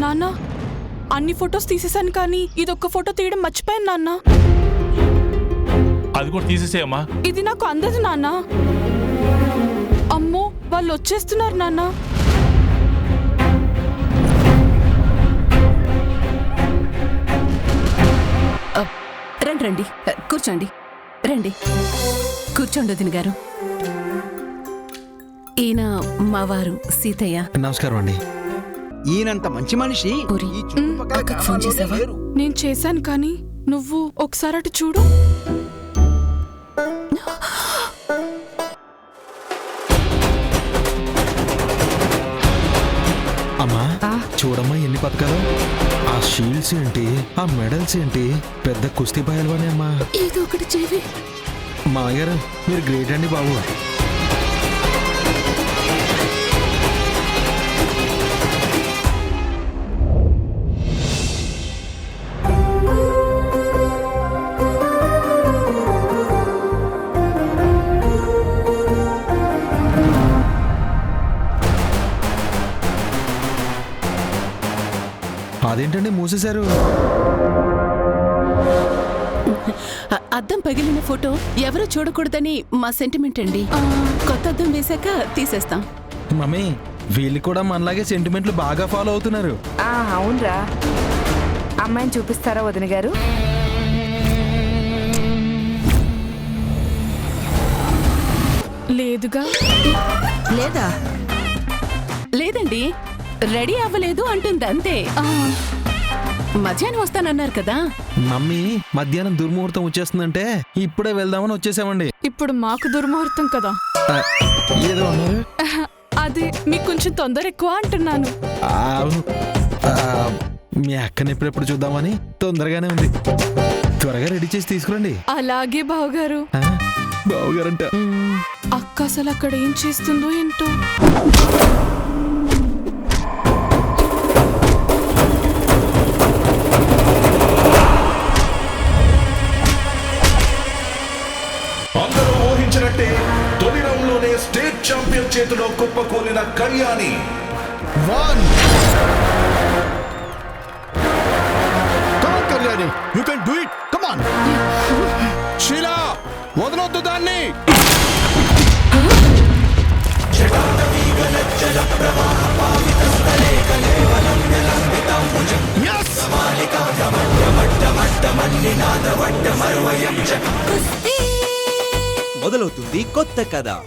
నాన్న, అన్ని ఫొటోస్ తీసేశాను కానీ ఇదొక్క ఫోటో తీయడం మర్చిపోయాను నాన్న. అది కూడా తీసేసేయమ్మా. ఇది నాకు అందదు నాన్న. అమ్మో, వాళ్ళు వచ్చేస్తున్నారు నాన్న. రండి రండి, కూర్చోండి. రండి కూర్చోండి వదిన గారు. ఈయన మా వారు సీతయ్య. నమస్కారం అండి. ఈయనంత మంచి మనిషి ఈ చుట్టుపక్కల అక్కకు ఫోన్ చేసావా? లేరు. నేను చేశాను కానీ నువ్వు ఒకసారి అటు చూడు. అమ్మా చూడమ్మా ఎన్ని పథకాలు. ఆ షీల్డ్స్ ఏంటి, ఆ మెడల్స్ ఏంటి, పెద్ద కుస్తీ బయలువనే అమ్మా. ఏదో ఒకటి చేవి. మామగారు మీరు గ్రేట్ అండి బాబు. అదేంటండి మూసేశారు? అద్దం పగిలిన ఫోటో ఎవరు చూడకూడదని మా సెంటిమెంట్ అండి. కొత్త అద్దం వేశాక తీసేస్తాం. మమ్మీ వీళ్ళు కూడా మనలాగే సెంటిమెంట్లు బాగా ఫాలో అవుతున్నారు. అవునరా. అమ్మాయిని చూపిస్తారా వదిన గారు? లేదుగా. లేదా? లేదండి, రెడీ అవ్వలేదు అంటుంది అంతే. మధ్యాహ్నం వస్తానన్నారు కదా. మమ్మీ మధ్యాహ్నం దుర్ముహూర్తం వచ్చేస్తుందంటే ఇప్పుడే వెళ్దామని వచ్చేసామండి. ఇప్పుడు మాకు దుర్ముహూర్తం కదా. ఏదో అన్నారు. అది మీకు కొంచెం తొందర ఎక్కువ అంటున్నాను. అవును, మీ అక్కని ఎప్పుడెప్పుడు చూద్దామని తొందరగానే ఉంది. త్వరగా రెడీ చేసి తీసుకురండి. అలాగే బావగారు. బావుగారంట. అక్క అసలు అక్కడ ఏం చేస్తుందో ఏంటో. అందరూ ఊహించినట్టే తొలి రౌండ్ లోనే స్టేట్ ఛాంపియన్ చేతిలో కుప్పకూలిన Kalyani. Kalyani, you can do it. Come on Sheela, వదలొద్దు దాన్ని. మొదలవుతుంది కొత్త కథ.